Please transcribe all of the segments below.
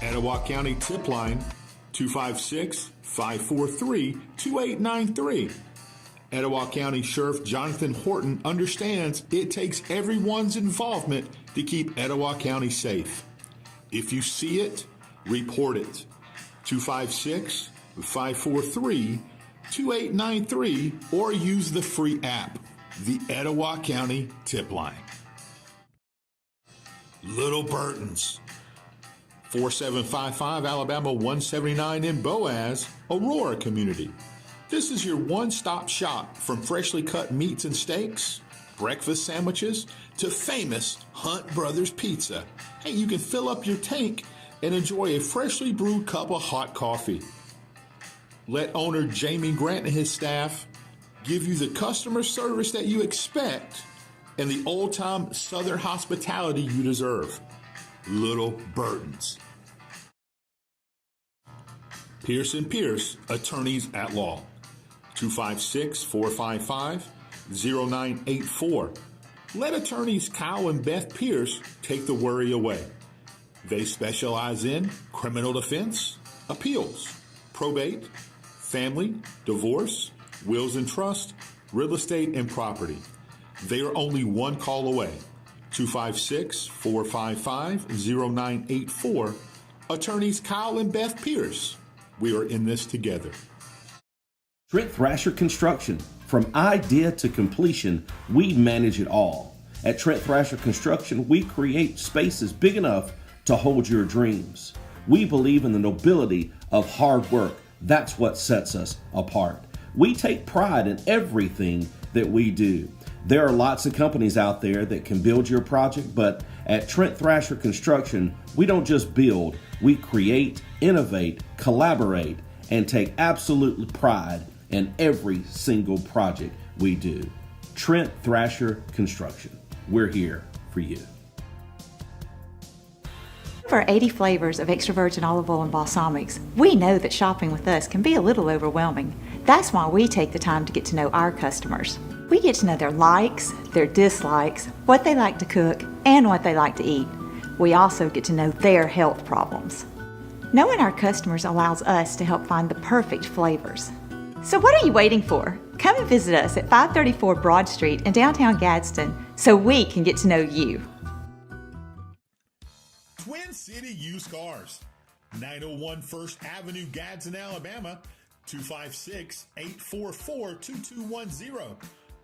Etowah County tip line 256-543-2893. Etowah County Sheriff Jonathan Horton understands it takes everyone's involvement to keep Etowah County safe. If you see it, report it. 256-543-2893 or use the free app, the Etowah County Tip Line. Little Burton's, 4755 Alabama 179 in Boaz, Aurora Community. This is your one-stop shop from freshly cut meats and steaks, breakfast sandwiches, to famous Hunt Brothers Pizza. Hey, you can fill up your tank and enjoy a freshly brewed cup of hot coffee. Let owner Jamie Grant and his staff give you the customer service that you expect and the old-time Southern hospitality you deserve. Little Burton's. Pierce & Pierce, attorneys at law. 256-455-0984. Let attorneys Kyle and Beth Pierce take the worry away. They specialize in criminal defense, appeals, probate, family, divorce, wills and trust, real estate, and property. They are only one call away. 256-455-0984. Attorneys Kyle and Beth Pierce. We are in this together. Trent Thrasher Construction. From idea to completion, we manage it all. At Trent Thrasher Construction, we create spaces big enough to hold your dreams. We believe in the nobility of hard work. That's what sets us apart. We take pride in everything that we do. There are lots of companies out there that can build your project, but at Trent Thrasher Construction, we don't just build, we create, innovate, collaborate, and take absolute pride in every single project we do. Trent Thrasher Construction. We're here for you. For 80 flavors of extra virgin olive oil and balsamics, we know that shopping with us can be a little overwhelming. That's why we take the time to get to know our customers. We get to know their likes, their dislikes, what they like to cook, and what they like to eat. We also get to know their health problems. Knowing our customers allows us to help find the perfect flavors. So what are you waiting for? Come and visit us at 534 Broad Street in downtown Gadsden so we can get to know you. Twin City Used Cars, 901 First Avenue, Gadsden, Alabama, 256-844-2210.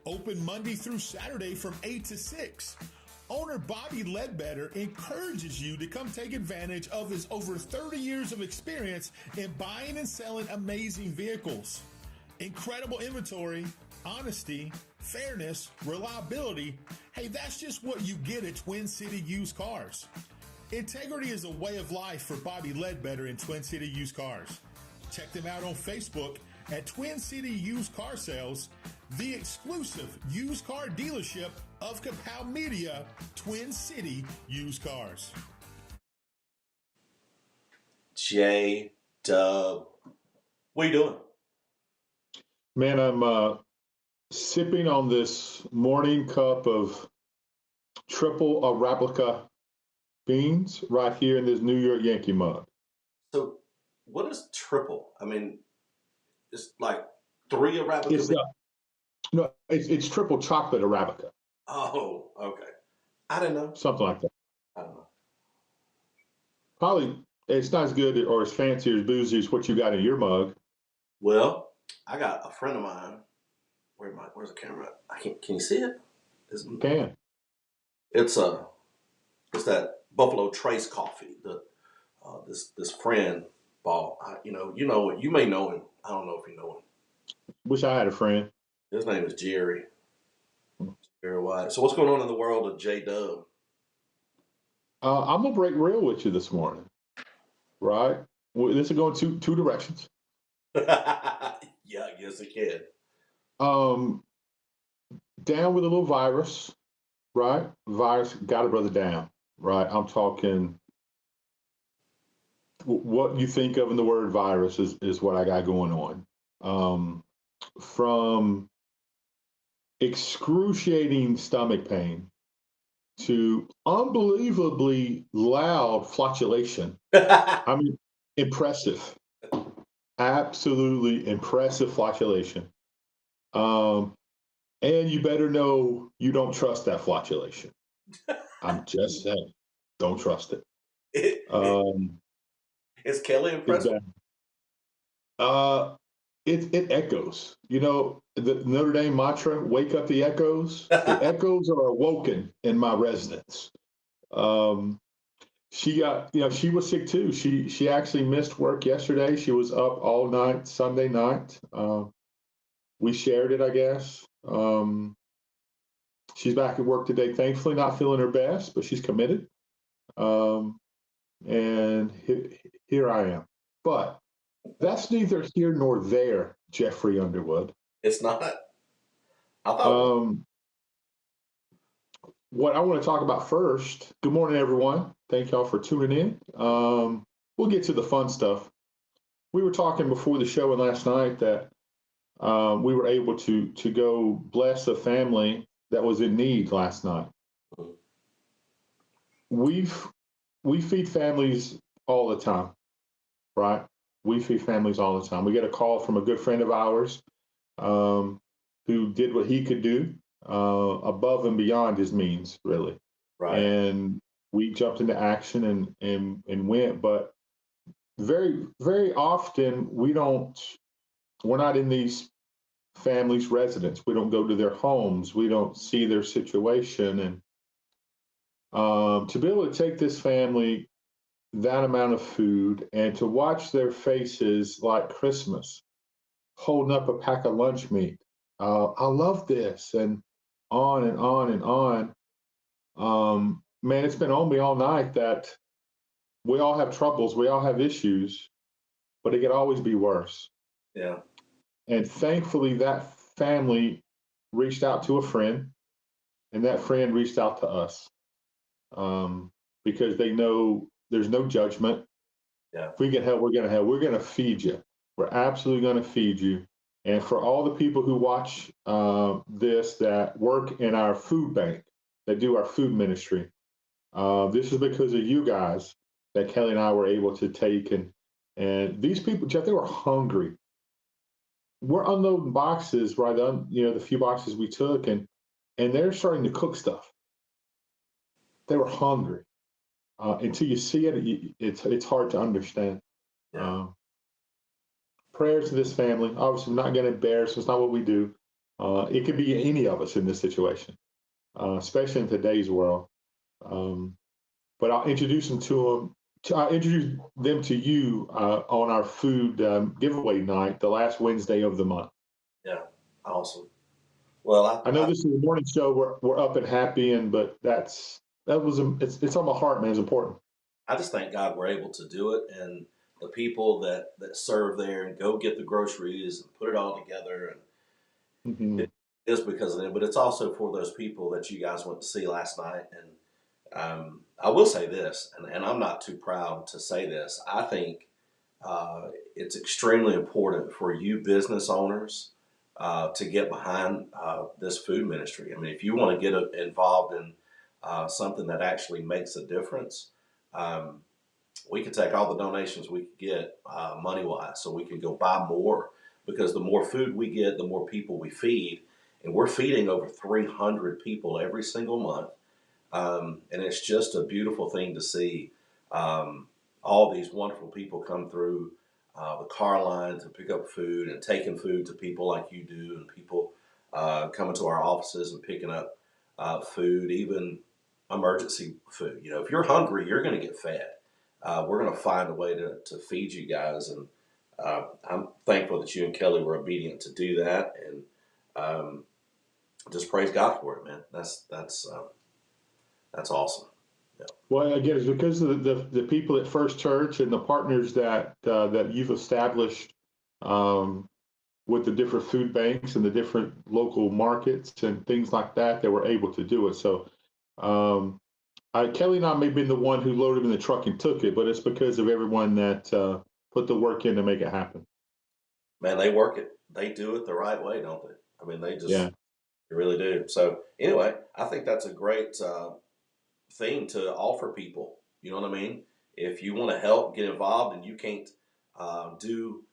Open Monday through Saturday from 8 to 6. Owner Bobby Ledbetter encourages you to come take advantage of his over 30 years of experience in buying and selling amazing vehicles. Incredible inventory, honesty, fairness, reliability. Hey, that's just what you get at Twin City Used Cars. Integrity is a way of life for Bobby Ledbetter in Twin City Used Cars. Check them out on Facebook at Twin City Used Car Sales, the exclusive used car dealership of Kapow Media, Twin City Used Cars. J-Dub, what are you doing? Man, I'm sipping on this morning cup of triple Arabica beans right here in this New York Yankee mug. So, what is triple? I mean, it's like 3 Arabica It's beans? no, it's triple chocolate Arabica, Oh, okay. I didn't know. something like that. I don't know. Probably it's not as good or as fancy or as boozy as what you got in your mug. Well, I got a friend of mine. Where's the camera? Can you see it? Can. It's that Buffalo Trace coffee that this friend bought. You may know him. I don't know if you know him. Wish I had a friend. His name is Jerry. Jerry White. So what's going on in the world of J-Dub? I'm gonna break real with you this morning, right? Well, this is going two directions. Yeah, I guess it can. Down with a little virus, right? Virus got a brother down, right? I'm talking what you think of in the word virus is what I got going on. From excruciating stomach pain to unbelievably loud flatulation. I mean, impressive, absolutely impressive flatulation. Um, and you better know you don't trust that flatulation. I'm just saying, don't trust it. Um, Is Kelly it's impressed? bad. Uh, it echoes. You know, the Notre Dame mantra, wake up the echoes. The echoes are awoken in my residence. Um, she got, she was sick too. She actually missed work yesterday. She was up all night Sunday night. We shared it, I guess. She's back at work today. Thankfully, not feeling her best, but she's committed. Um, and here I am. But that's neither here nor there, Jeffrey Underwood. It's not. I thought it was. Um, what I want to talk about first, good morning, everyone. Thank y'all for tuning in. We'll get to the fun stuff. We were talking before the show and last night that we were able to go bless a family that was in need last night. We feed families all the time, right? We feed families all the time. We get a call from a good friend of ours um, who did what he could do above and beyond his means, really. Right. And we jumped into action and went. But very, very often we're not in these families' residence. We don't go to their homes. We don't see their situation. And to be able to take this family that amount of food and to watch their faces like Christmas, holding up a pack of lunch meat. I love this, and on and on and on. Man, it's been on me all night that we all have troubles, we all have issues, but it could always be worse. Yeah. And thankfully, that family reached out to a friend, and that friend reached out to us because they know there's no judgment. Yeah. If we can help, we're going to help. We're going to feed you. We're absolutely going to feed you. And for all the people who watch this that work in our food bank, that do our food ministry, this is because of you guys that Kelly and I were able to take. And these people, Jeff, they were hungry. We're unloading boxes, right? The few boxes we took, and they're starting to cook stuff. They were hungry. Until you see it, it's hard to understand. Yeah. Prayers to this family. Obviously, we're not going to embarrass. It's not what we do. It could be any of us in this situation, especially in today's world. But I'll introduce them to them. I'll introduce them to you on our food giveaway night, the last Wednesday of the month. Yeah. Awesome. Well, I know this is the morning show. We're up and happy, but it's on my heart, man. It's important. I just thank God we're able to do it, and the people that serve there and go get the groceries and put it all together, and Mm-hmm. it is because of them. But it's also for those people that you guys went to see last night. And I will say this, and I'm not too proud to say this. I think it's extremely important for you business owners to get behind this food ministry. I mean, if you want to get involved in something that actually makes a difference, um, we could take all the donations we could get money wise, so we can go buy more. Because the more food we get, the more people we feed, and we're feeding over 300 people every single month. And it's just a beautiful thing to see all these wonderful people come through the car line to pick up food and taking food to people like you do, and people coming to our offices and picking up food, even emergency food. You know, if you're hungry, you're going to get fed. We're going to find a way to feed you guys, and I'm thankful that you and Kelly were obedient to do that, and just praise God for it, man. That's awesome. Yeah. Well, again, it's because of the people at First Church and the partners that you've established with the different food banks and the different local markets and things like that we're able to do it. So Kelly and I may have been the one who loaded in the truck and took it, but it's because of everyone that put the work in to make it happen. Man, they work it. They do it the right way, don't they? I mean, they Yeah. really do. So anyway, I think that's a great thing to offer people. You know what I mean? If you want to help, get involved, and you can't do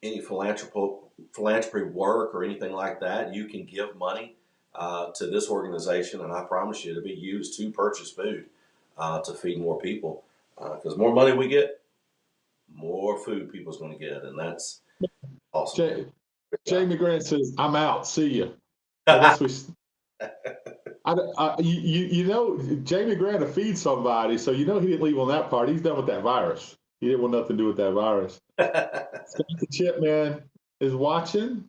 any philanthropy work or anything like that, you can give money to this organization, and I promise you it'll be used to purchase food to feed more people. Because more money we get, more food people's going to get, and that's awesome. Jamie Grant says, "I'm out. See you." Unless we, you know, Jamie Grant to feed somebody, so you know he didn't leave on that part. He's done with that virus. He didn't want nothing to do with that virus. Scott the Chip Man is watching.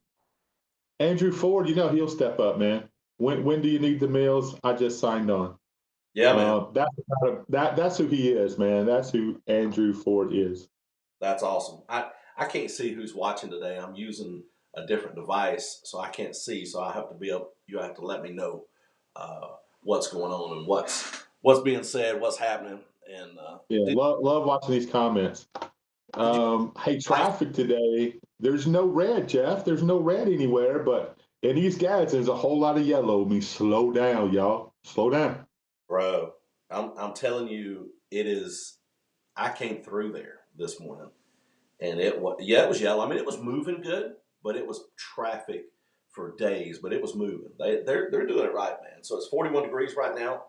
Andrew Ford, you know he'll step up, man. When do you need the meals? I just signed on. Yeah, man. That's who he is, man. That's who Andrew Ford is. That's awesome. I can't see who's watching today. I'm using a different device, so I can't see. So I have to be up. You have to let me know what's going on and what's being said, what's happening. And love watching these comments. Hey, traffic today. There's no red, Jeff. There's no red anywhere, but in East Gadsden, there's a whole lot of yellow. I mean, slow down, y'all. Slow down, bro. I'm telling you, it is. I came through there this morning, and it was yellow. I mean, it was moving good, but it was traffic for days. But it was moving. They're doing it right, man. So it's 41 degrees right now.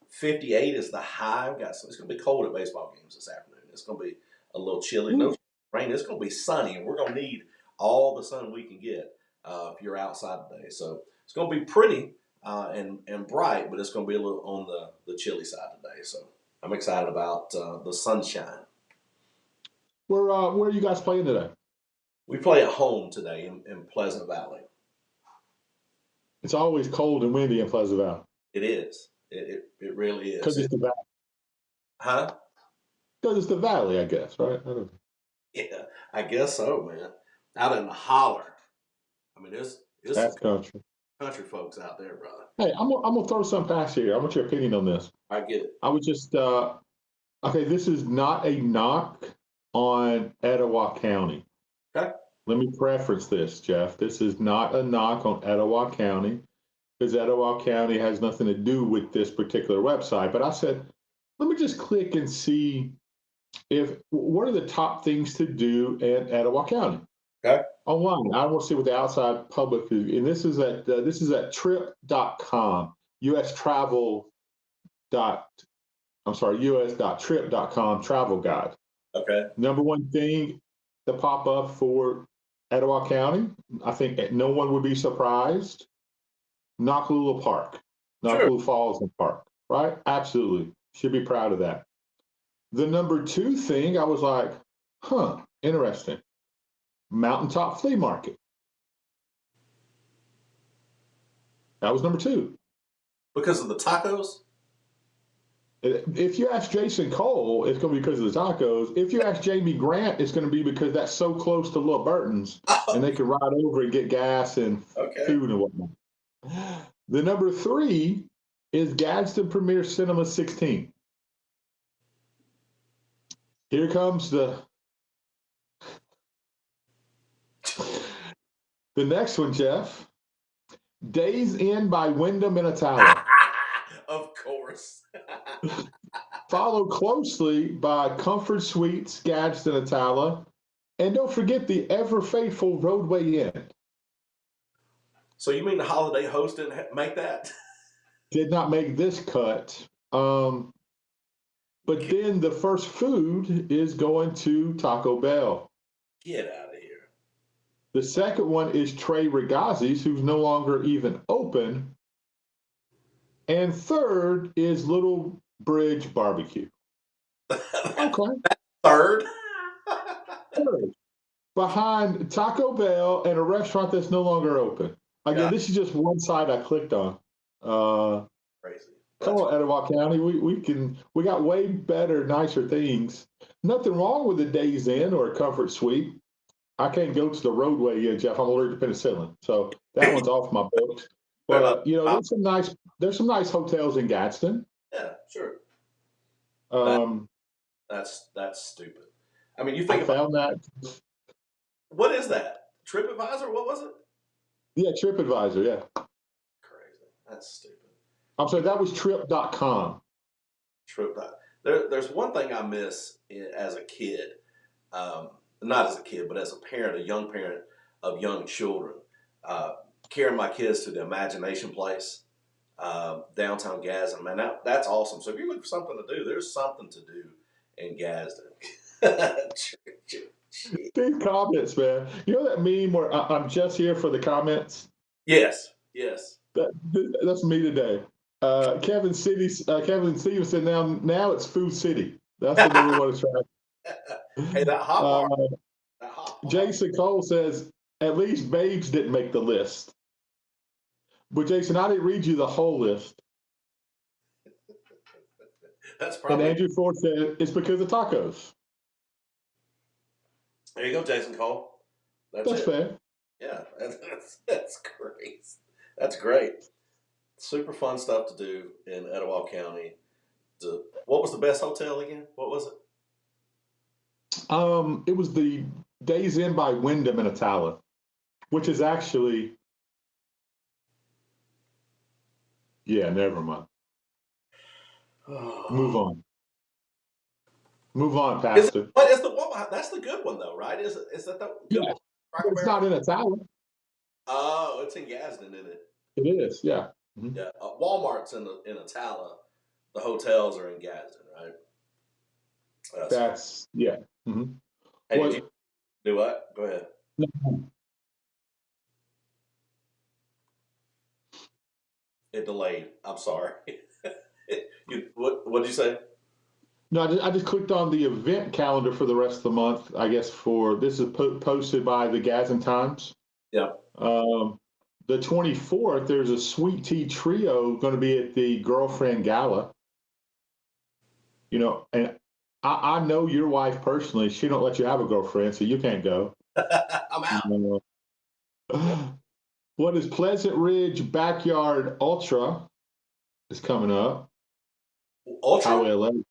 58 is the high. It's going to be cold at baseball games this afternoon. It's going to be a little chilly. No rain. It's going to be sunny, and we're going to need all the sun we can get if you're outside today. So it's going to be pretty and bright, but it's going to be a little on the chilly side today. So I'm excited about the sunshine. Where are you guys playing today? We play at home today in Pleasant Valley. It's always cold and windy in Pleasant Valley. It is. It really is. Because it's the valley. Huh? Because it's the valley, I guess, right? I don't know. Yeah, I guess so, man. Out in the holler. I mean, there's that's country folks out there, brother. Hey, I'm gonna throw some past here. I want your opinion on this. I get it. I would just okay. This is not a knock on Etowah County. Okay. Let me preference this, Jeff. This is not a knock on Etowah County, because Etowah County has nothing to do with this particular website. But I said, let me just click and see what are the top things to do in Etowah County. Okay. Online. I want to see what the outside public is. And this is at trip.com, us.trip.com travel guide. Okay. Number one thing to pop up for Etowah County, I think no one would be surprised. Nakalula Park, Nakalula Falls and Park, right? Absolutely. Should be proud of that. The number two thing, I was like, interesting. Mountaintop Flea Market. That was number two. Because of the tacos? If you ask Jason Cole, it's going to be because of the tacos. If you ask Jamie Grant, it's going to be because that's so close to Little Burton's, and they can ride over and get gas and food and whatnot. The number three is Gadsden Premier Cinema 16. Here comes the next one, Jeff. Days Inn by Wyndham in Atala. Of course. Followed closely by Comfort Suites, Gadsden, Atala. And don't forget the ever faithful Roadway Inn. So you mean the Holiday Host didn't make that? Did not make this cut. But then the first food is going to Taco Bell. Get out of here. The second one is Trey Regazzi's, who's no longer even open. And third is Little Bridge Barbecue. Okay. Third? Third. Behind Taco Bell and a restaurant that's no longer open. Again, this is just one side I clicked on. Crazy. Come on, Etowah County. We got way better, nicer things. Nothing wrong with a Days Inn or a Comfort Suite. I can't go to the Roadway yet, Jeff. I'm allergic to penicillin, so that one's off my books. But there's some nice hotels in Gadsden. Yeah, sure. That's stupid. I mean, you think found that. What is that? TripAdvisor? What was it? Yeah, TripAdvisor. Yeah. Crazy. That's stupid. I'm sorry, that was trip.com. Trip. There's one thing I miss as a kid, not as a kid, but as a parent, a young parent of young children, carrying my kids to the Imagination Place, downtown Gadsden. Man, that's awesome. So if you're looking for something to do, there's something to do in Gadsden. These comments, man. You know that meme where I'm just here for the comments? Yes. That's me today. Kevin Stevenson. Now it's Food City. That's the new one to try. Hey, that hot bar. Jason Cole says at least Babes didn't make the list. But Jason, I didn't read you the whole list. That's probably. And Andrew Ford said it's because of tacos. There you go, Jason Cole. That's fair. Yeah, that's great. That's great. Super fun stuff to do in Etowah County. What was the best hotel again? What was it? It was the Days Inn by Wyndham in Attala, which is actually, yeah, never mind. Move on, Pastor. What is the one? That's the good one though, right? Is that the good one? It's not in Attala. Oh, it's in Gadsden, isn't it? It is, yeah. Mm-hmm. Yeah, Walmart's in Attala. The hotels are in Gadsden, right? That's yeah. Mm-hmm. Hey, did you do what? Go ahead. No. It delayed. I'm sorry. What did you say? No, I just clicked on the event calendar for the rest of the month. I guess this is posted by the Gadsden Times. Yeah. The 24th, there's a Sweet Tea Trio going to be at the Girlfriend Gala. You know, and I know your wife personally. She don't let you have a girlfriend, so you can't go. I'm out. What is Pleasant Ridge Backyard Ultra is coming up. Ultra? Highway 11.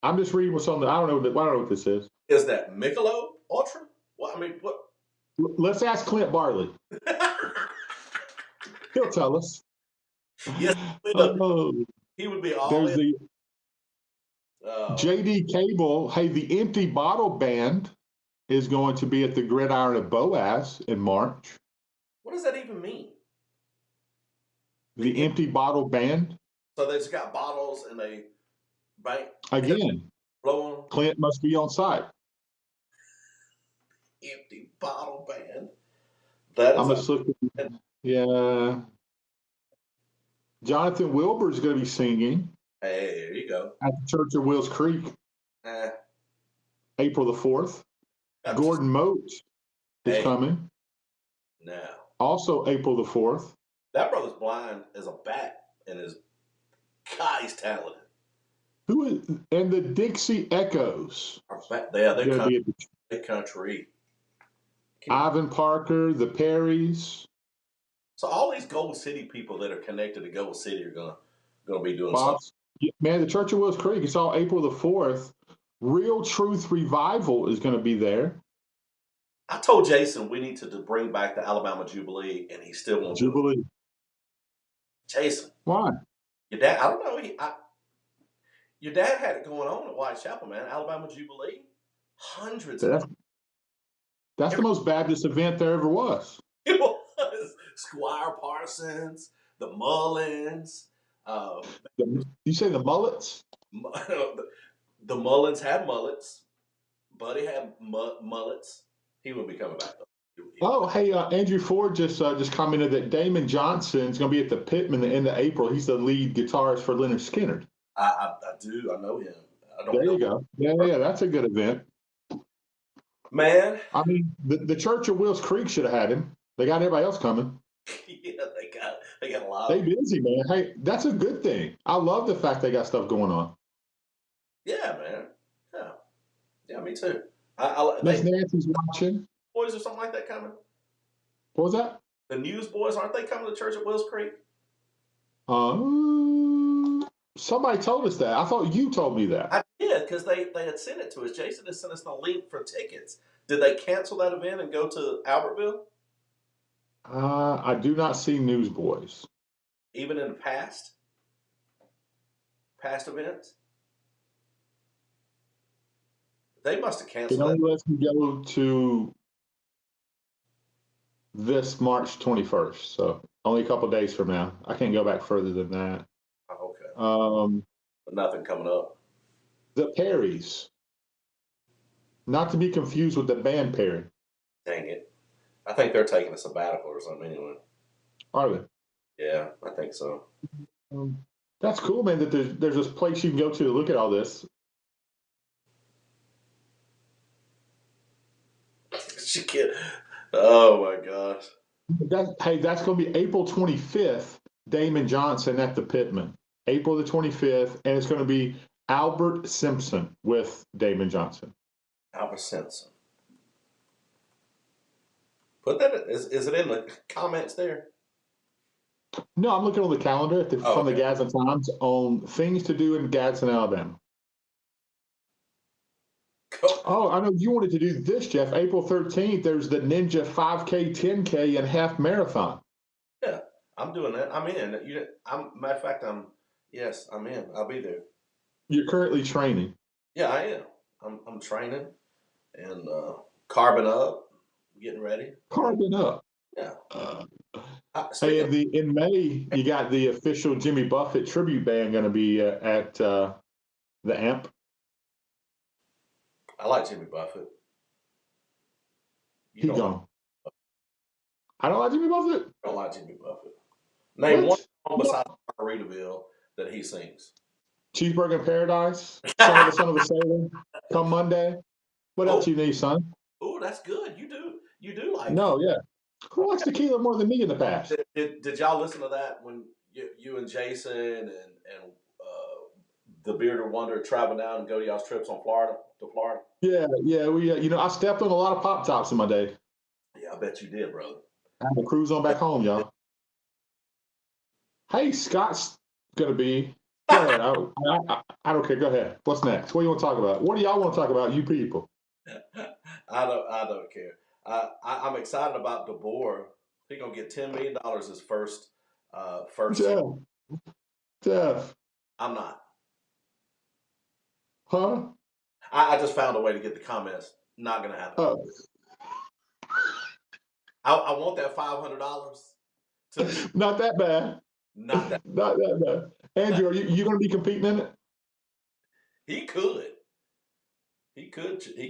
I'm just reading what's on I don't know what this is. Is that Michelob Ultra? Well, I mean, what? Let's ask Clint Barley. He'll tell us. Yes, he would be all there's in. JD Cable. Hey, the Empty Bottle Band is going to be at the Gridiron of Boaz in March. What does that even mean? The Empty Bottle Band. So they just got bottles and they bank. Again, Clint must be on site. Empty Bottle Band. That is yeah. Jonathan Wilbur is going to be singing. Hey, there you go. At the Church of Wills Creek. April the 4th. Gordon Moat is coming. Now. Also April the 4th. That brother's blind as a bat, and God, he's talented. And the Dixie Echoes. They're country. Ivan Parker, the Perrys. So all these Gold City people that are connected to Gold City are gonna be doing something. Man, the Church of Wills Creek. It's all April the 4th. Real Truth Revival is going to be there. I told Jason we need to bring back the Alabama Jubilee, and he still won't. Jubilee. Jason. Why? Your dad? I don't know. Your dad had it going on at Whitechapel, man. Alabama Jubilee. Hundreds of them. That's the most Baptist event there ever was. It was. Squire Parsons, the Mullins. You say the Mullets? The Mullins had mullets. Buddy had mullets. He will be coming back though. Hey, Andrew Ford just commented that Damon Johnson is going to be at the Pittman at the end of April. He's the lead guitarist for Lynyrd Skynyrd. I do. I know him. There you go. Yeah, that's a good event. Man. I mean, the Church of Wills Creek should have had him. They got everybody else coming. Yeah, they got a lot. They busy, man. Hey, that's a good thing. I love the fact they got stuff going on. Yeah, man. Yeah, me too. Miss Nancy's watching. Boys or something like that coming. What was that? The Newsboys, aren't they coming to Church at Wills Creek? Somebody told us that. I thought you told me that. I did, because they had sent it to us. Jason had sent us the link for tickets. Did they cancel that event and go to Albertville? I do not see Newsboys. Even in the past? past events? They must have It canceled only that. lets me go to this March 21st, so only a couple days from now. I can't go back further than that. Oh, okay. Um, But nothing coming up. the Perrys, not to be confused with the band Perry. Dang it. I think they're taking a sabbatical or something anyway. Are they? Yeah, I think so. That's cool, man. That there's this place you can go to look at all this. She can't. Oh my gosh. That's going to be April 25th. Damon Johnson at the Pittman, April the 25th, and it's going to be Albert Simpson with Damon Johnson. Albert Simpson. Put that. Is it in the comments there? No, I'm looking on the calendar from the Okay. Gadsden Times on things to do in Gadsden, Alabama. Cool. Oh, I know you wanted to do this, Jeff. April 13th, there's the Ninja 5K, 10K, and half marathon. Yeah, I'm doing that. I'm in. Matter of fact, yes, I'm in. I'll be there. You're currently training. Yeah, I am. I'm training and carbon up, getting ready. Carbon up. Yeah. Hey, Speaking of, in May, you got the official Jimmy Buffett tribute band going to be at the AMP. I like Jimmy Buffett. You He don't like, gone. I don't like Jimmy Buffett. don't like Jimmy Buffett. Name one What? song besides Margaritaville that he sings. Cheeseburger in Paradise. Son of a Sailor. Come Monday. What else you need, son? Oh, that's good. You do like. No, yeah. Who likes tequila more than me in the past? Did y'all listen to that when you and Jason and the Bearded Wonder travel down and go to y'all's trips to Florida? Yeah. We, I stepped on a lot of pop tops in my day. Yeah, I bet you did, brother. I had to cruise on back home, y'all. Hey, Scott's gonna be. Go ahead. I don't care. Go ahead. What's next? What do you want to talk about? What do y'all want to talk about, you people? I don't care. I'm excited about DeBoer. He's gonna get $10 million his first year. Jeff. I'm not. Huh? I just found a way to get the comments. Not gonna happen. Oh. I want that $500 to Not that bad. not that Not that bad. Andrew, are you going to be competing in it? he could. He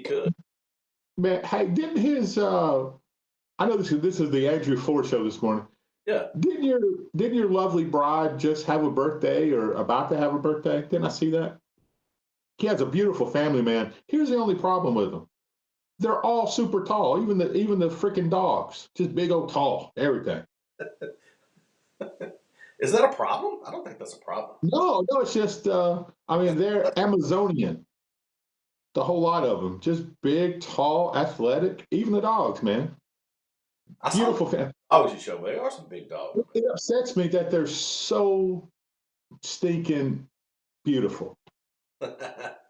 could. Man, hey, didn't his I know this is the Andrew Ford show this morning. Yeah. Didn't your lovely bride just have a birthday or about to have a birthday? Didn't I see that? He has a beautiful family, man. Here's the only problem with them. They're all super tall, even the freaking dogs. Just big old tall, everything. Is that a problem? I don't think that's a problem. No, it's just they're Amazonian. The whole lot of them. Just big, tall, athletic. Even the dogs, man. I saw Beautiful the family. dogs you showed me. There are some big dogs. It upsets me that they're so stinking beautiful.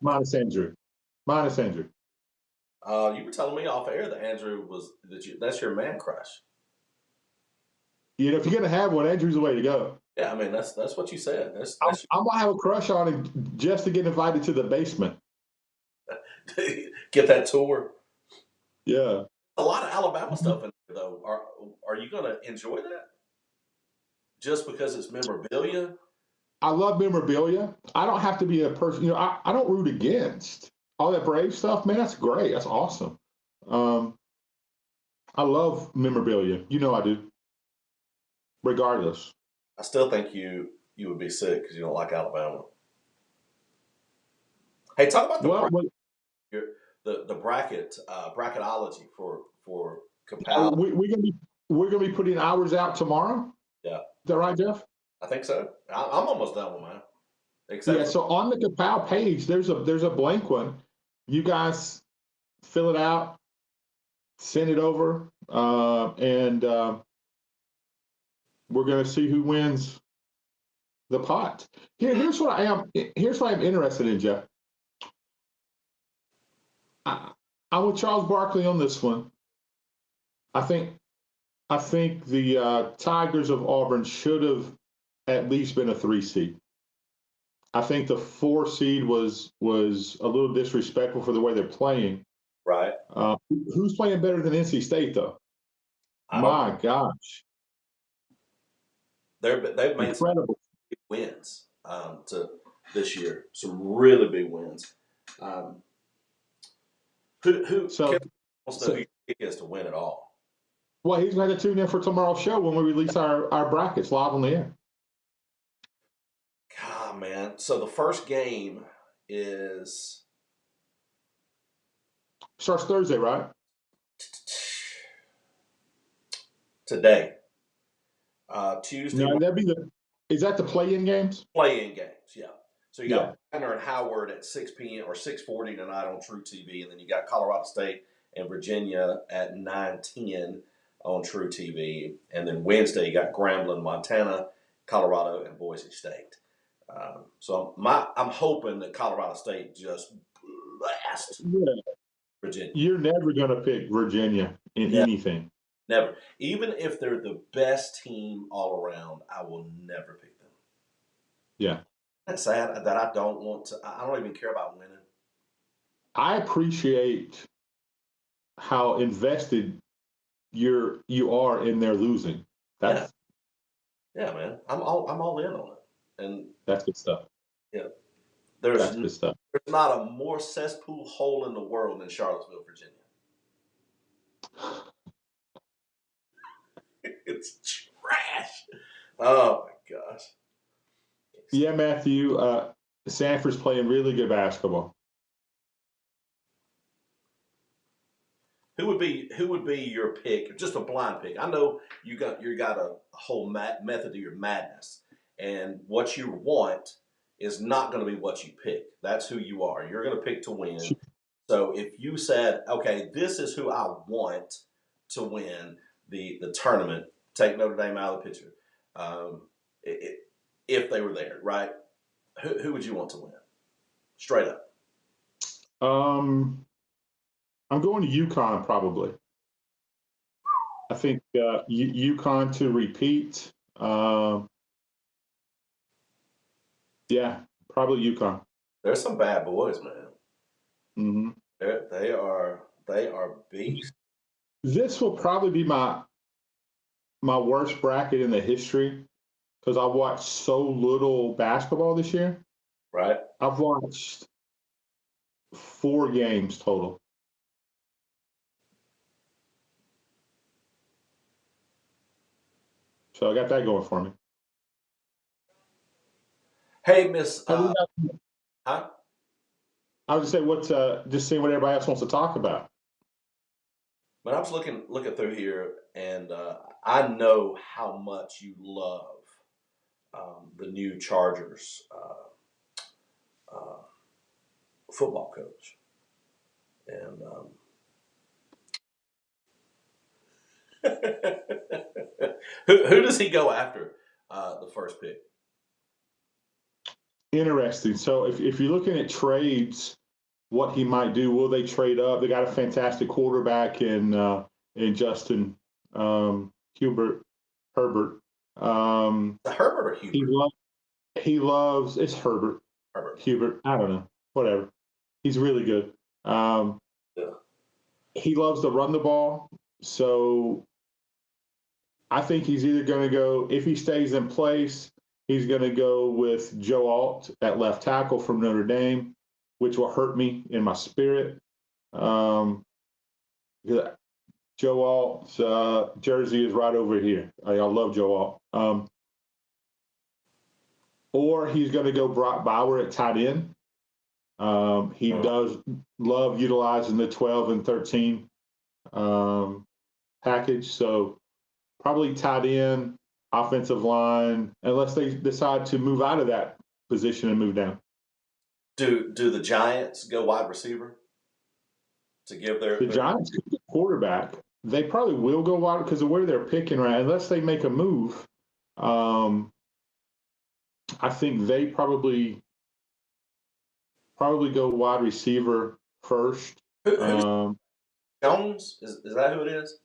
Minus Andrew. You were telling me off air that Andrew that's your man crush. If you're gonna have one, Andrew's the way to go. Yeah, I mean that's what you said. I'm gonna have a crush on him just to get invited to the basement. Get that tour. Yeah. A lot of Alabama stuff in there, though. Are you going to enjoy that? Just because it's memorabilia? I love memorabilia. I don't have to be a person. I don't root against all that Brave stuff. Man, that's great. That's awesome. I love memorabilia. I do. Regardless. I still think you would be sick because you don't like Alabama. Hey, talk about the bracketology for Capel. We're gonna be putting hours out tomorrow. Yeah. Is that right, Jeff? I think so. I'm almost done with mine. So on the Capel page, there's a blank one. You guys fill it out, send it over, and we're gonna see who wins the pot. Here's what I am interested in, Jeff. I'm with Charles Barkley on this one. I think the Tigers of Auburn should have at least been a 3 seed. I think the 4 seed was a little disrespectful for the way they're playing. Right. Who's playing better than NC State though? I don't. My gosh, They've made some incredible! big wins to this year. Some really big wins. Um, who So, Kevin wants to know who your pick is to win it all? well, he's going to tune in for tomorrow's show when we release our brackets live on the air. God, man. So the first game Starts Thursday, right? today. Tuesday. No, is that the play-in games? Play-in games, yeah. So you got Yeah. Wagner and Howard at 6 p.m. or 6:40 tonight on True TV, and then you got Colorado State and Virginia at 9:10 on True TV, and then Wednesday you got Grambling, Montana, Colorado, and Boise State. So I'm hoping that Colorado State just blasts Yeah. Virginia. You're never going to pick Virginia in Yeah. anything. Never, even if they're the best team all around, I will never pick them. Yeah. That's sad that I don't want to. I don't even care about winning. I appreciate how invested you are in their losing. That's Yeah, man. I'm all in on it. And that's good stuff. yeah, That's there's good stuff. not a more cesspool hole in the world than Charlottesville, Virginia. It's trash. Oh my gosh. Yeah, Matthew. Sanford's playing really good basketball. Who would be your pick? Just a blind pick. I know you got a whole method to your madness, and what you want is not going to be what you pick. That's who you are. You're going to pick to win. So if you said, okay, this is who I want to win the tournament, take Notre Dame out of the picture. If they were there, right? Who would you want to win? Straight up. I'm going to UConn probably. I think UConn to repeat. Yeah, probably UConn. There's some bad boys, man. Mm-hmm. They are beasts. This will probably be my worst bracket in the history because I watched so little basketball this year. Right. I've watched 4 games total. So I got that going for me. Hey, Miss. Huh? I was just saying just seeing what everybody else wants to talk about. But I was looking through here, and I know how much you love the new Chargers football coach, and who does he go after the first pick? Interesting. So if you're looking at trades, what he might do, will they trade up? They got a fantastic quarterback in Justin Herbert. Herbert or Hubert? He loves it's Herbert. Hubert. I don't know. Whatever. He's really good. Yeah. He loves to run the ball. So I think he's either going to go, if he stays in place, he's going to go with Joe Alt at left tackle from Notre Dame, which will hurt me in my spirit. Joe Alt's jersey is right over here. I love Joe Alt. Or he's going to go Brock Bauer at tight end. He does love utilizing the 12 and 13 package. So probably tight end, offensive line, unless they decide to move out of that position and move down. Do the Giants go wide receiver to give their Giants could get quarterback? They probably will go wide because of where they're picking right. Unless they make a move, I think they probably go wide receiver first. Jones is that who it is?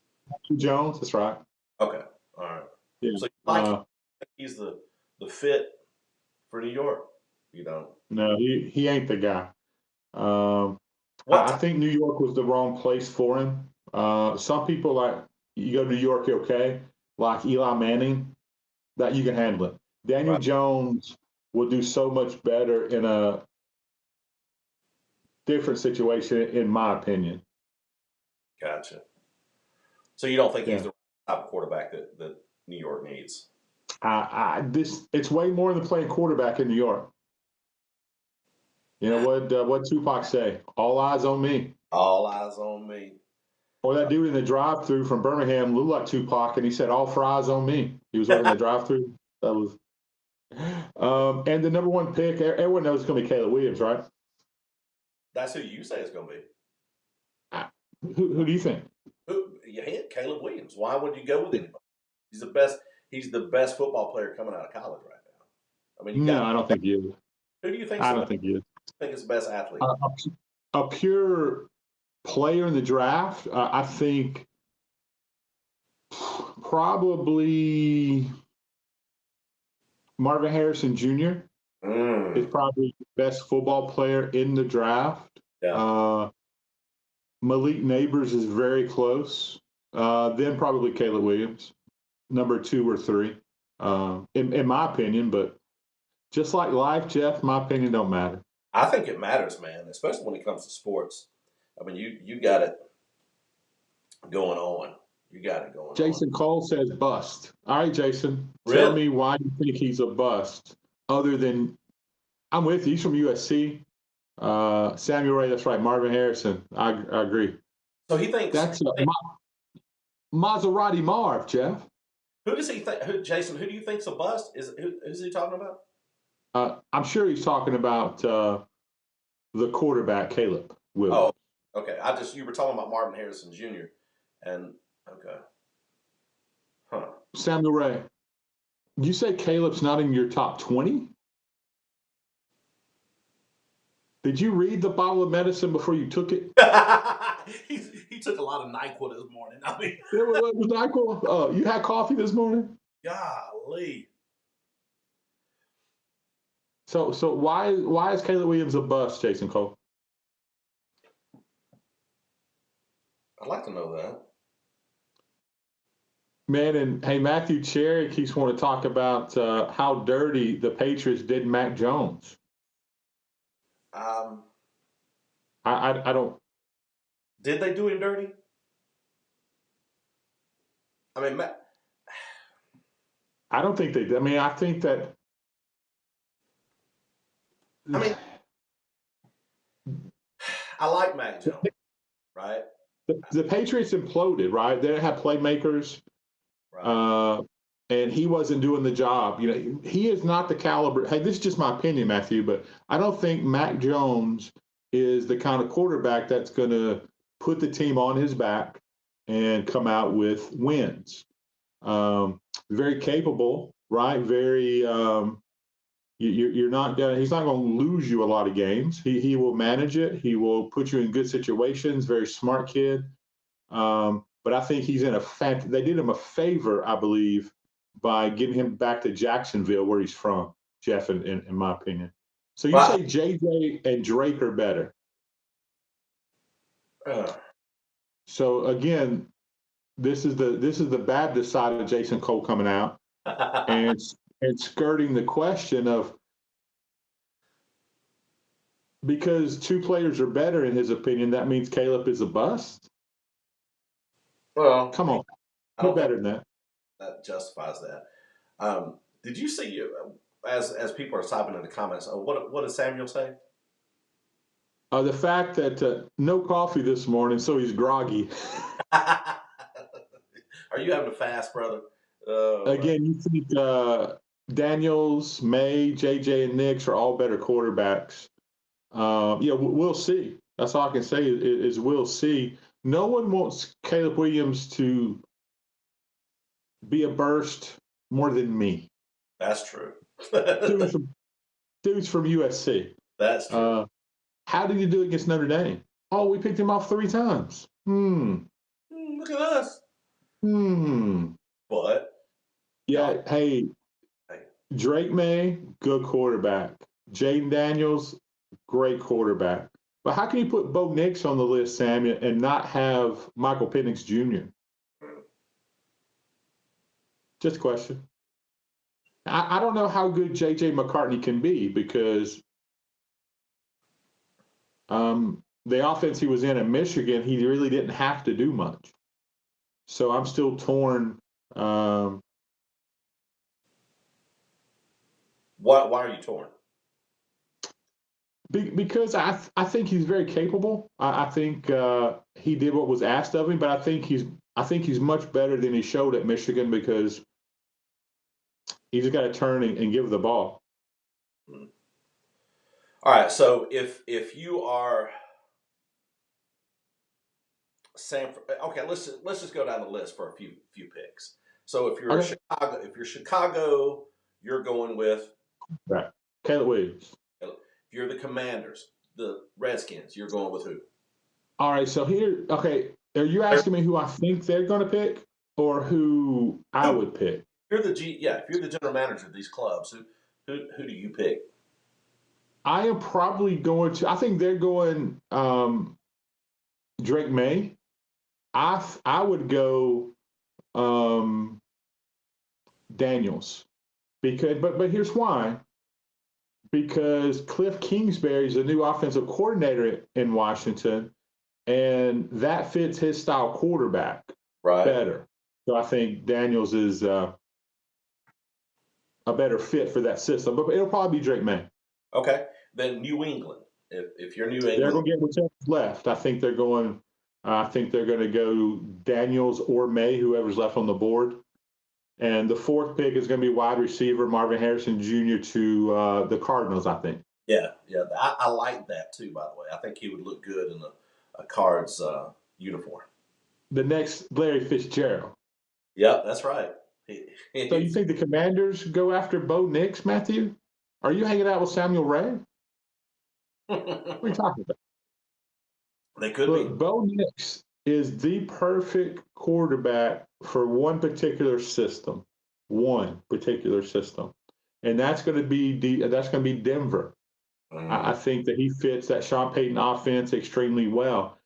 Jones, that's right. Okay, all right. Yeah. So he's the fit for New York. You don't. No, he ain't the guy. What? I think New York was the wrong place for him. Some people like you go to New York, okay, like Eli Manning, that you can handle it. Daniel Right. Jones will do so much better in a different situation, in my opinion. Gotcha. So you don't think he's Yeah. the type of quarterback that New York needs? It's way more than playing quarterback in New York. You know what Tupac say? All eyes on me. All eyes on me. Or that dude in the drive-through from Birmingham looked like Tupac, and he said, "All fries on me." He was working the drive-through. That was. And the number one pick, everyone knows it's going to be Caleb Williams, right? That's who you say it's going to be. Who do you think? You hit Caleb Williams. Why would you go with anybody? He's the best. He's the best football player coming out of college right now. I mean, No, I don't think he is. Who do you think? I don't think he is. Think is the best athlete? A pure player in the draft, I think probably Marvin Harrison Jr. is probably the best football player in the draft. Yeah. Malik Neighbors is very close. Then probably Caleb Williams, number 2 or 3, in my opinion. But just like life, Jeff, my opinion don't matter. I think it matters, man, especially when it comes to sports. I mean, you got it going on. You got it going Jason on. Cole says bust. All right, Jason, Really? Tell me why you think he's a bust. Other than, I'm with you. He's from USC. Samuel Ray, that's right. Marvin Harrison, I agree. So he thinks that's Maserati Marv, Jeff. Who does he think? Jason? Who do you think's a bust? Who's he talking about? I'm sure he's talking about the quarterback, Caleb Williams. Oh, okay. You were talking about Marvin Harrison Jr. and okay, huh? Samuel Ray, you say Caleb's not in your top 20? Did you read the bottle of medicine before you took it? He took a lot of NyQuil this morning. I mean, it was NyQuil. You had coffee this morning? Golly. So why is Caleb Williams a bust, Jason Cole? I'd like to know that. Man, and hey, Matthew Cherry keeps wanting to talk about how dirty the Patriots did Mac Jones. I don't. Did they do him dirty? I mean, I don't think they did. I mean, I think that. I mean, I like Mac Jones, right? The Patriots imploded, right? They didn't have playmakers, right. And he wasn't doing the job. You know, he is not the caliber. Hey, this is just my opinion, Matthew, but I don't think Mac Jones is the kind of quarterback that's going to put the team on his back and come out with wins. Very capable, right? Very. You're not gonna. He's not going to lose you a lot of games. He will manage it. He will put you in good situations. Very smart kid. But I think he's in they did him a favor, I believe, by getting him back to Jacksonville, where he's from, Jeff, in my opinion. So you say JJ and Drake are better. So again, this is the Baptist side of Jason Cole coming out and skirting the question of, because 2 players are better in his opinion, that means Caleb is a bust. Well, come on, who better than that? That justifies that. Did you see, as people are typing in the comments, what did Samuel say? The fact that no coffee this morning, so he's groggy. Are you having a fast, brother? Again, you think Daniels, May, JJ, and Nix are all better quarterbacks. We'll see. That's all I can say is we'll see. No one wants Caleb Williams to be a burst more than me. That's true. Dude's from USC. That's true. How did you do against Notre Dame? Oh, we picked him off 3 times. Look at us. But yeah, hey, Drake May, good quarterback. Jaden Daniels, great quarterback. But how can you put Bo Nix on the list, Samuel, and not have Michael Penix Jr.? Just a question. I don't know how good J.J. McCartney can be because the offense he was in at Michigan, he really didn't have to do much. So I'm still torn. Why are you torn? Because I think he's very capable. I think he did what was asked of him, but I think he's much better than he showed at Michigan because he's got to turn and give the ball. All right, so if you are okay, let's just go down the list for a few picks. So if you're Chicago, you're going with right. Caleb Williams. If you're the Commanders, the Redskins, you're going with who? All right, so here, okay, are you asking me who I think they're going to pick or who I would pick? If you're the general manager of these clubs, who do you pick? I am probably going to. I think they're going Drake May. I would go Daniels because, but here's why. Because Cliff Kingsbury is the new offensive coordinator in Washington, and that fits his style quarterback better. So I think Daniels is a better fit for that system. But it'll probably be Drake May. Okay, then New England. If you're New England, they're going to get whatever's left. I think they're going to go Daniels or May, whoever's left on the board. And the fourth pick is going to be wide receiver Marvin Harrison Jr. to the Cardinals, I think. Yeah. I like that too, by the way. I think he would look good in a Cards uniform. The next, Larry Fitzgerald. Yep, that's right. So you think the Commanders go after Bo Nix, Matthew? Are you hanging out with Samuel Ray? What are you talking about? They could be. Bo Nix is the perfect quarterback for one particular system, and that's going to be Denver. I think that he fits that Sean Payton offense extremely well.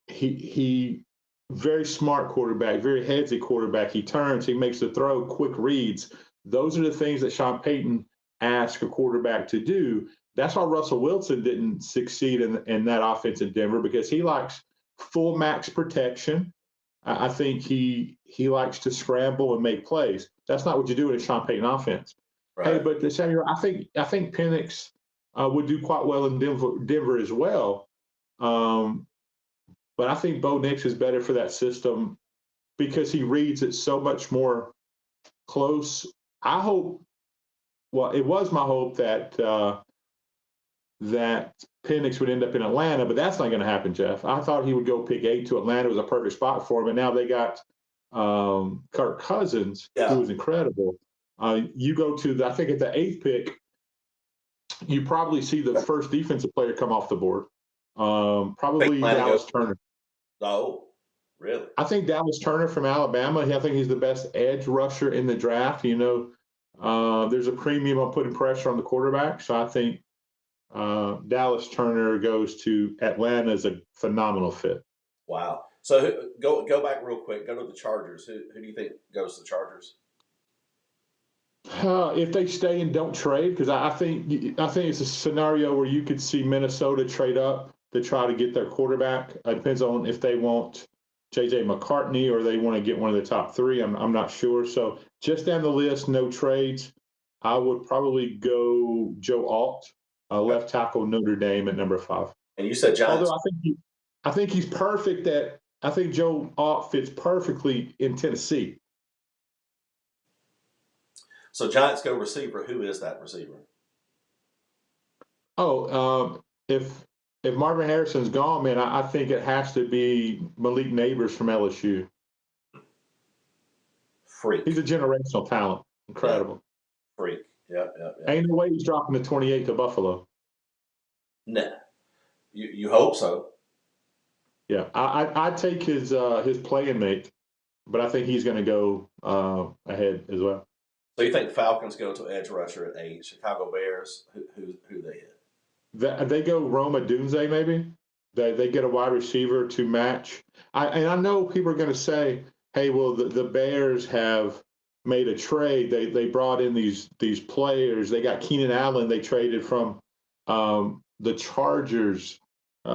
He very smart quarterback, very headsy quarterback. He turns, he makes the throw, quick reads. Those are the things that Sean Payton asked a quarterback to do. That's why Russell Wilson didn't succeed in that offense in Denver, because he likes full max protection. I think he likes to scramble and make plays. That's not what you do in a Sean Payton offense. Right. Hey, but Samuel, I think Penix would do quite well in Denver as well. But I think Bo Nix is better for that system because he reads it so much more close. It was my hope that Penix would end up in Atlanta, but that's not going to happen, Jeff. I thought he would go pick 8 to Atlanta. It was a perfect spot for him, and now they got Kirk Cousins, who was incredible. You go to, I think at the 8th pick, you probably see the first defensive player come off the board. Probably Dallas Turner. Oh, really? I think Dallas Turner from Alabama. I think he's the best edge rusher in the draft. There's a premium on putting pressure on the quarterback. So I think Dallas Turner goes to Atlanta as a phenomenal fit. Wow. So go back real quick. Go to the Chargers. Who do you think goes to the Chargers? If they stay and don't trade, because I think it's a scenario where you could see Minnesota trade up to try to get their quarterback. It depends on if they want J.J. McCartney or they want to get one of the top 3. I'm not sure. So just down the list, no trades. I would probably go Joe Alt, left tackle Notre Dame at number 5. And you said Giants. Although I think he's perfect I think Joe Alt fits perfectly in Tennessee. So Giants go receiver. Who is that receiver? If Marvin Harrison's gone, man, I think it has to be Malik Neighbors from LSU. Freak. He's a generational talent. Incredible. Yeah. Freak. Yeah. Ain't no way he's dropping the 28 to Buffalo. Nah. You hope so. Yeah, I'd take his playing mate, but I think he's going to go ahead as well. So you think Falcons go to edge rusher at 8? Chicago Bears, who they hit? They go Roma Dunze maybe. They get a wide receiver to match. I know people are going to say, hey, well the Bears have made a trade. They brought in these players. They got Keenan Allen. They traded from the Chargers. They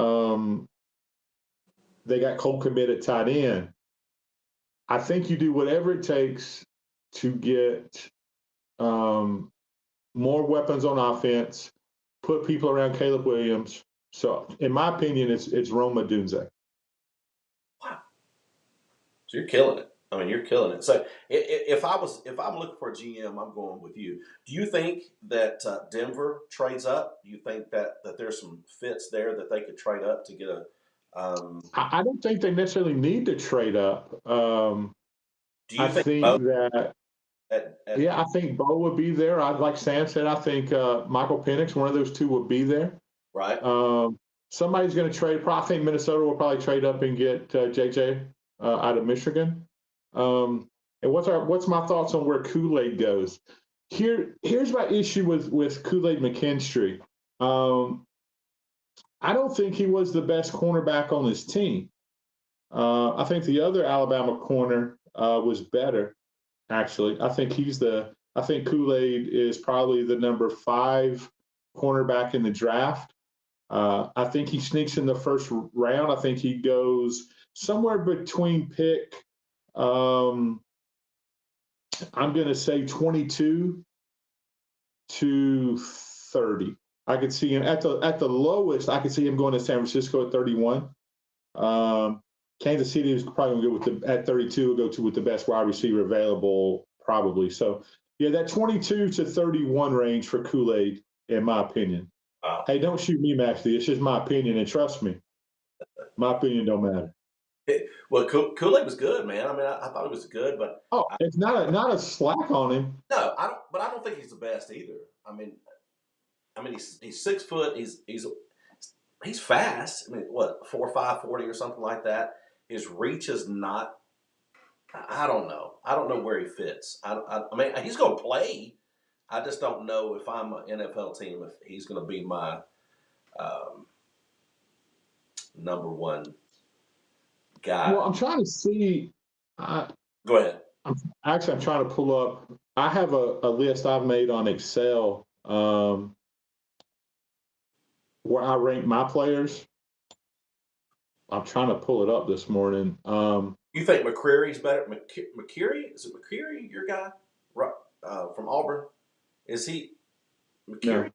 got Cole Kmet at tight end. I think you do whatever it takes to get more weapons on offense, put people around Caleb Williams. So, in my opinion, it's Roma Dunze. Wow. So you're killing it. I mean, you're killing it. So if I'm looking for a GM, I'm going with you. Do you think that Denver trades up? Do you think that there's some fits there that they could trade up to get a? I don't think they necessarily need to trade up. Do you I think that. I think Bo would be there. Like Sam said, I think Michael Penix, one of those two, would be there. Right. Somebody's going to trade. I think Minnesota will probably trade up and get JJ out of Michigan. And what's my thoughts on where Kool-Aid goes? Here's my issue with Kool-Aid McKinstry. I don't think he was the best cornerback on this team. I think the other Alabama corner was better. Actually, I think Kool-Aid is probably the number 5 cornerback in the draft. I think he sneaks in the first round. I think he goes somewhere between pick, I'm going to say 22 to 30. I could see him at the lowest. I could see him going to San Francisco at 31. Kansas City is probably going to go at 32. Will go with the best wide receiver available, probably. So, yeah, that 22 to 31 range for Kool-Aid, in my opinion. Wow. Hey, don't shoot me, Maxie. It's just my opinion, and trust me, my opinion don't matter. Well, Kool-Aid was good, man. I mean, I thought it was good, but it's not a slack on him. No, I don't. But I don't think he's the best either. I mean, he's 6 foot. He's fast. I mean, what 4.5 40 or something like that. His reach is not. I don't know. I don't know where he fits. I mean, he's going to play. I just don't know if I'm an NFL team if he's going to be my number 1 guy. Well, I'm trying to see. Go ahead. I'm trying to pull up. I have a list I've made on Excel where I rank my players. I'm trying to pull it up this morning. You think McCreary's better? McCreary? Is it McCreary, your guy? From Auburn? Is he McCreary? No.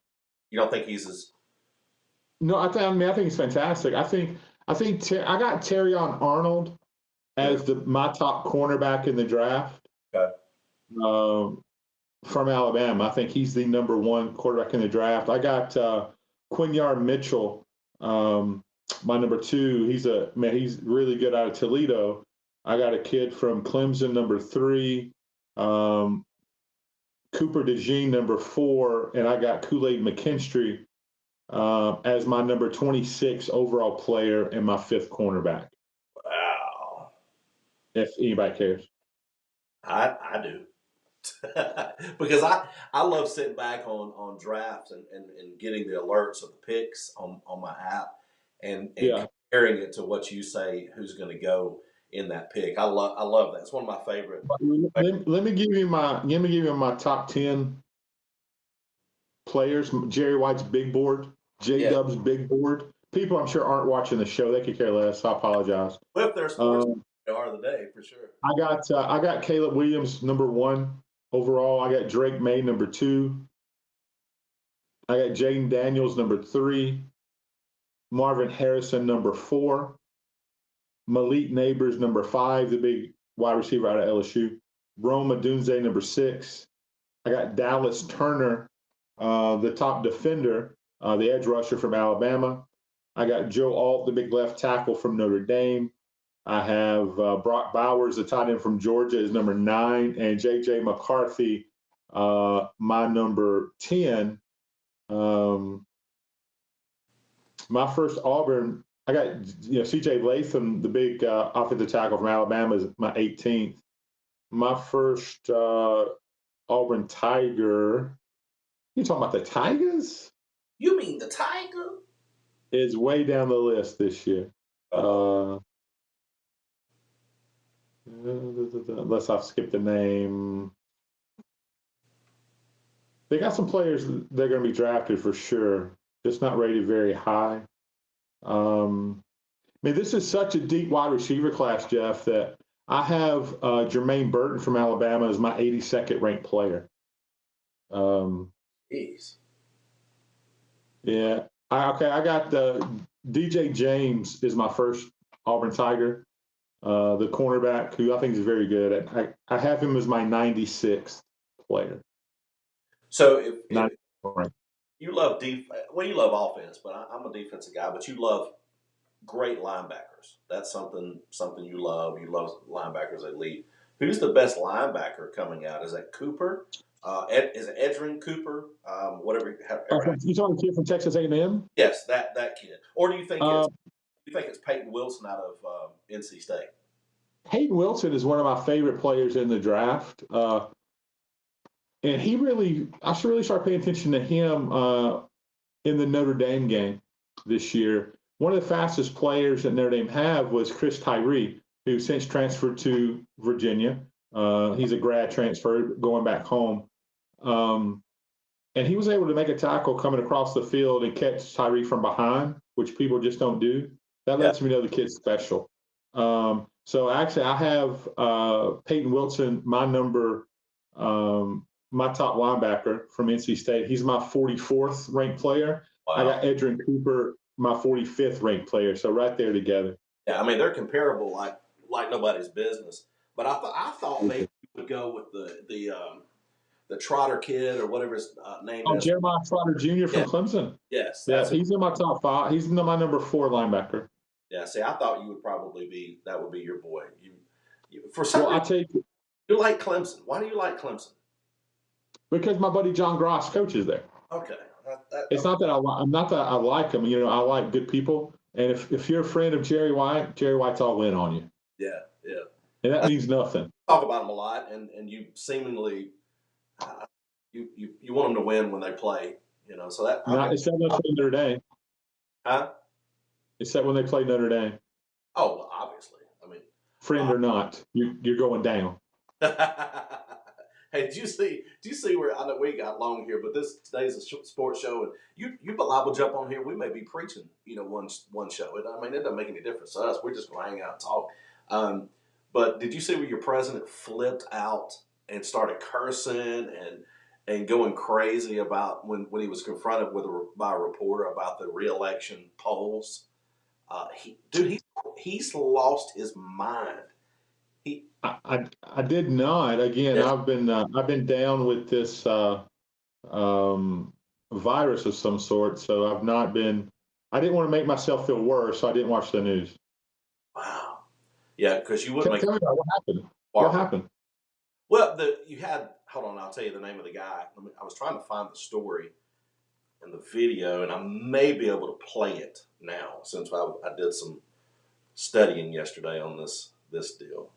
You don't think he's as? No, I think he's fantastic. I think I got Terrion Arnold as my top cornerback in the draft. Okay. From Alabama, I think he's the number 1 quarterback in the draft. I got Quinion Mitchell, my number 2. He's really good out of Toledo. I got a kid from Clemson, number 3. Cooper DeJean, number 4, and I got Kool-Aid McKinstry as my number 26 overall player and my 5th cornerback. Wow. If anybody cares. I do. Because I love sitting back on drafts and getting the alerts of the picks on my app and comparing it to what you say who's going to go in that pick. I love that. It's one of my favorite. Let me give you my top 10 players. Jerry White's big board, J-Dub's big board. People I'm sure aren't watching the show. They could care less. I apologize. Well, if they're sports, they are the day for sure. I got Caleb Williams number 1 overall. I got Drake May number 2. I got Jaden Daniels number 3. Marvin Harrison number 4. Malik Neighbors number 5, the big wide receiver out of LSU. Roma Dunze number 6. I got Dallas Turner, the top defender, the edge rusher from Alabama. I got Joe Alt, the big left tackle from Notre Dame. I have Brock Bowers, the tight end from Georgia, is number 9, and J.J. McCarthy, my number 10. My first Auburn, I got C.J. Latham, the big offensive tackle from Alabama, is my 18th. My first Auburn Tiger. You talking about the Tigers? You mean the Tiger? Is way down the list this year. Uh-oh. Unless I've skipped the name. They got some players they're going to be drafted for sure, just not rated very high. I mean, this is such a deep wide receiver class, Jeff, that I have Jermaine Burton from Alabama as my 82nd ranked player. Jeez. Yeah. I got DJ James is my first Auburn Tiger, the cornerback, who I think is very good. I have him as my 96th player. So if Right. you love you love offense, but I'm a defensive guy, but you love great linebackers. That's something you love. You love linebackers that lead. Who's the best linebacker coming out? Is that Cooper? Is it Edgerrin Cooper? Whatever. You talking kid from Texas A&M? Yes, that kid. Or do you think it's Peyton Wilson out of NC State? Peyton Wilson is one of my favorite players in the draft. And I should really start paying attention to him in the Notre Dame game this year. One of the fastest players that Notre Dame have was Chris Tyree, who since transferred to Virginia. He's a grad transfer going back home. And he was able to make a tackle coming across the field and catch Tyree from behind, which people just don't do. That lets me know the kid's special. So actually, I have Peyton Wilson, my top linebacker from NC State. He's my 44th ranked player. Wow. I got Edgerrin Cooper, my 45th ranked player. So right there together. Yeah, I mean they're comparable like nobody's business. But I thought maybe you would go with the Trotter kid or whatever his name is. Jeremiah Trotter Jr. from Clemson. Yes. Yeah, he's in my top 5. He's my number 4 linebacker. Yeah, see, I thought you would probably that would be your boy. You for some reason, I'll take it. You like Clemson. Why do you like Clemson? Because my buddy John Gross coaches there. Okay. It's not that I like him. You know, I like good people. And if you're a friend of Jerry White's all in on you. Yeah. And that means nothing. Talk about him a lot, and you seemingly you want them to win when they play. You know, so that except when they play Notre Dame. Huh? Except when they play Notre Dame. Oh, well, obviously. I mean, friend or not, you're going down. Hey, do you see where I know we got long here, but today's a sports show, and you liable jump on here. We may be preaching, one show. It doesn't make any difference to us. We're just going to hang out and talk. But did you see where your president flipped out and started cursing and going crazy about when he was confronted by a reporter about the re-election polls? He's lost his mind. I did not. Again, yeah. I've been down with this virus of some sort, so I've not been. I didn't want to make myself feel worse, so I didn't watch the news. Wow. Yeah, because you wouldn't. Tell me about what happened. What happened? Well, hold on. I'll tell you the name of the guy. I was trying to find the story and the video, and I may be able to play it now since I did some studying yesterday on this deal.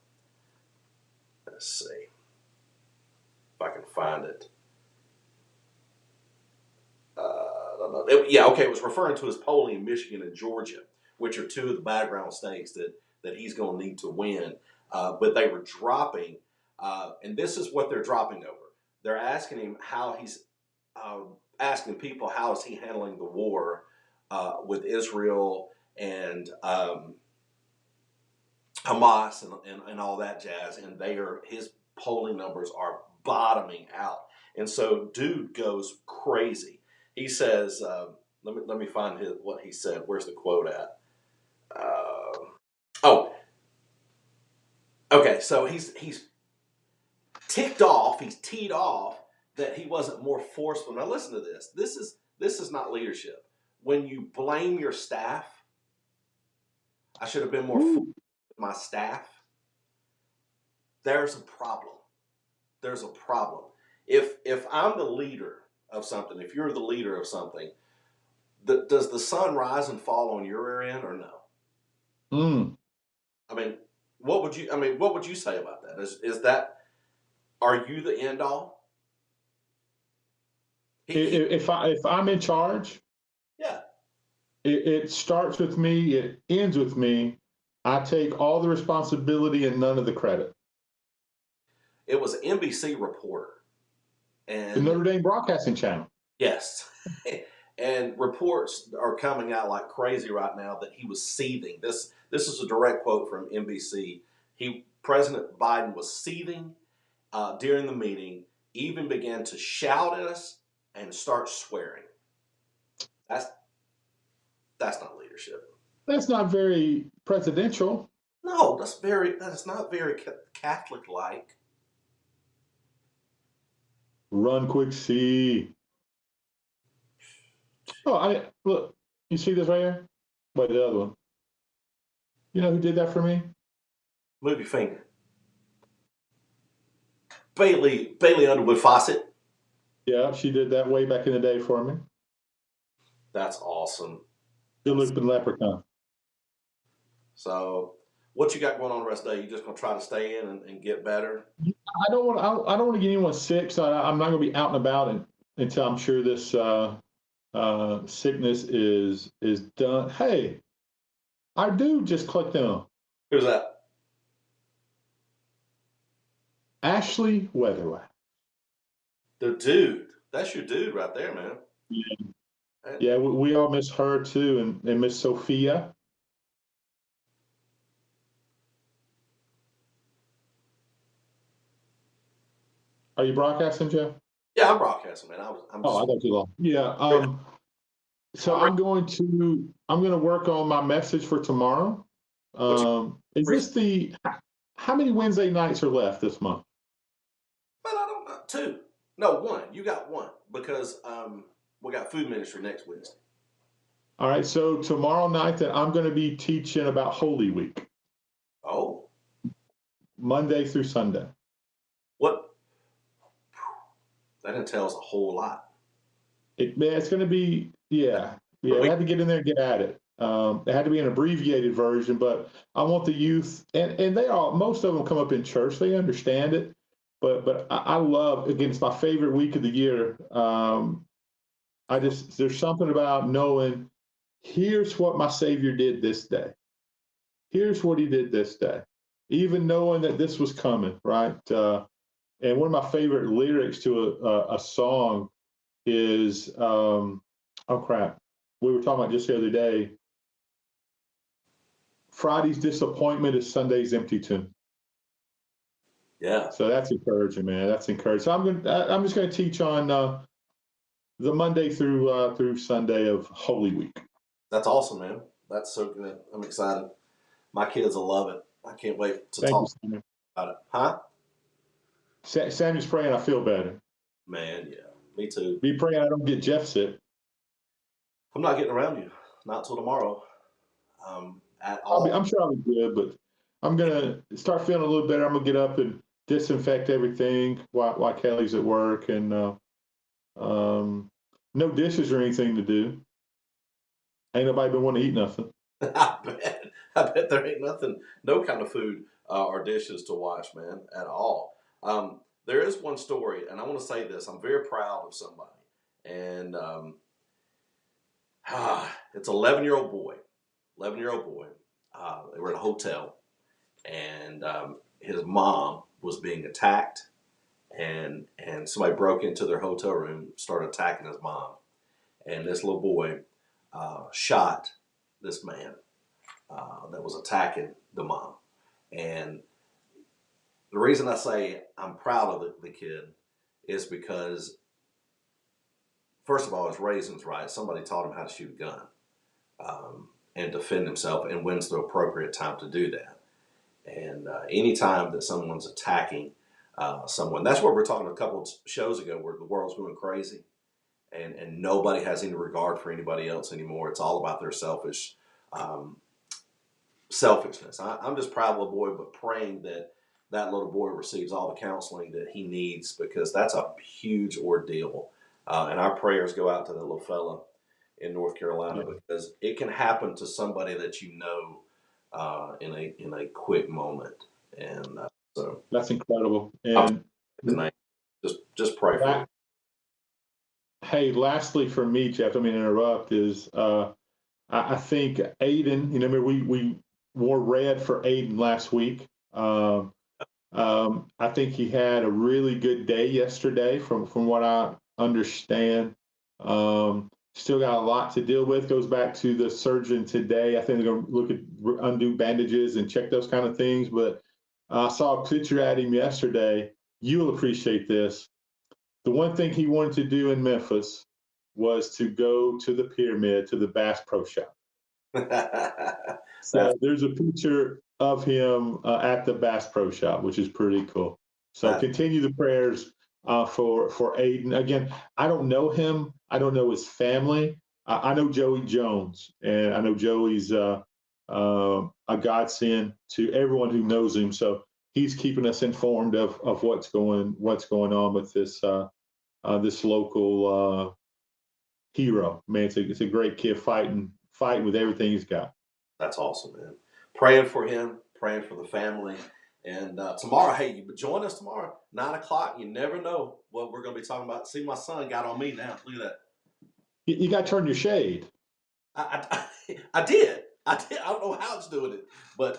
Let's see if I can find it. It was referring to his polling in Michigan and Georgia, which are two of the background states that he's going to need to win. But they were dropping, and this is what they're dropping over. They're asking him how he's asking people how is he handling the war with Israel and Hamas and all that jazz, and his polling numbers are bottoming out, and so dude goes crazy. He says, "Let me find what he said. Where's the quote at?" Okay. So he's ticked off. He's teed off that he wasn't more forceful. Now listen to this. This is not leadership. When you blame your staff, I should have been more forceful with my staff. There's a problem. There's a problem. If I'm the leader of something, if you're the leader of something, does the sun rise and fall on your rear end or no? I mean, what would you say about that? Is that, are you the end all? He If I'm in charge, yeah. it starts with me, it ends with me. I take all the responsibility and none of the credit. It was an NBC reporter, The and Notre Dame Broadcasting Channel. yes, and reports are coming out like crazy right now that he was seething. This is a direct quote from NBC. President Biden was seething during the meeting, even began to shout at us and start swearing. That's not leadership. That's not very presidential. No, that is not very Catholic like. Run, quick, see. Oh, look. You see this right here? Wait, the other one. You know who did that for me? Move your finger. Bailey Underwood Fawcett. Yeah, she did that way back in the day for me. That's awesome. Good looking leprechaun. So, what you got going on the rest of the day? You just gonna try to stay in and get better? I don't want to get anyone sick, so I'm not going to be out and about until I'm sure this sickness is done. Hey, our dude just clicked in. Who's that? Ashley Weatherwax. The dude. That's your dude right there, man. Yeah, we all miss her too, and Miss Sophia. Are you broadcasting, Jeff? Yeah, I'm broadcasting, man. I'm Oh, I just, thought you lost. Yeah. So I'm going to work on my message for tomorrow. Is this how many Wednesday nights are left this month? but I don't know. 2. No, 1. You got 1 because we got food ministry next Wednesday. All right. So tomorrow night, that I'm going to be teaching about Holy Week, Oh, Monday through Sunday. what? That entails a whole lot. It's going to be I had to get in there and get at it. It had to be an abbreviated version, but I want the youth, and most of them come up in church. They understand it, but I love, again, it's my favorite week of the year. There's something about knowing, here's what my Savior did this day. Here's what he did this day. Even knowing that this was coming, right? And one of my favorite lyrics to a song is, oh crap, we were talking about just the other day, Friday's disappointment is Sunday's empty tomb. Yeah. So that's encouraging, man. That's encouraging. So I'm just going to teach on the Monday through Sunday of Holy Week. That's awesome, man. That's so good. I'm excited. My kids will love it. I can't wait to talk about it. Huh? Sammy's praying I feel better. Man, yeah. Me too. Be praying I don't get Jeff sick. I'm not getting around you. Not till tomorrow. At all. I'm sure I'll be good, but I'm going to start feeling a little better. I'm going to get up and disinfect everything while Kelly's at work, and no dishes or anything to do. Ain't nobody been wanting to eat nothing. I bet there ain't nothing, no kind of food or dishes to wash, man, at all. There is one story, and I want to say this. I'm very proud of somebody, and it's an 11-year-old boy. 11-year-old boy. They were at a hotel, and his mom was being attacked, and somebody broke into their hotel room, started attacking his mom, and this little boy shot this man that was attacking the mom. And the reason I say I'm proud of the kid is because, first of all, his raisins right. Somebody taught him how to shoot a gun and defend himself, and when's the appropriate time to do that. And anytime that someone's attacking someone, that's what we're talking a couple of shows ago, where the world's going crazy, and nobody has any regard for anybody else anymore. It's all about their selfishness. I'm just proud of the boy, but praying that little boy receives all the counseling that he needs, because that's a huge ordeal. And our prayers go out to that little fella in North Carolina, because it can happen to somebody that you know in a quick moment. And so that's incredible. And just pray for him. Hey, lastly for me, Jeff, I mean, interrupt is I think Aiden, remember we wore red for Aiden last week. I think he had a really good day yesterday, from what I understand. Still got a lot to deal with. Goes back to the surgeon today. I think they're going to look at undo bandages and check those kind of things. But I saw a picture at him yesterday. You'll appreciate this. The one thing he wanted to do in Memphis was to go to the pyramid, to the Bass Pro Shop. That's So there's a picture of him at the Bass Pro Shop, which is pretty cool. So that, continue the prayers for Aiden. Again, I don't know him. I don't know his family. I know Joey Jones, and I know Joey's a godsend to everyone who knows him. So he's keeping us informed of what's going on with this this local hero. Man, it's a great kid fighting with everything he's got. that's awesome, man. Praying for him, praying for the family. And tomorrow, hey, you join us tomorrow, 9 o'clock. You never know what we're going to be talking about. See, my son got on me now. Look at that. You got to turn your shade. I did. I did. I don't know how it's doing it, but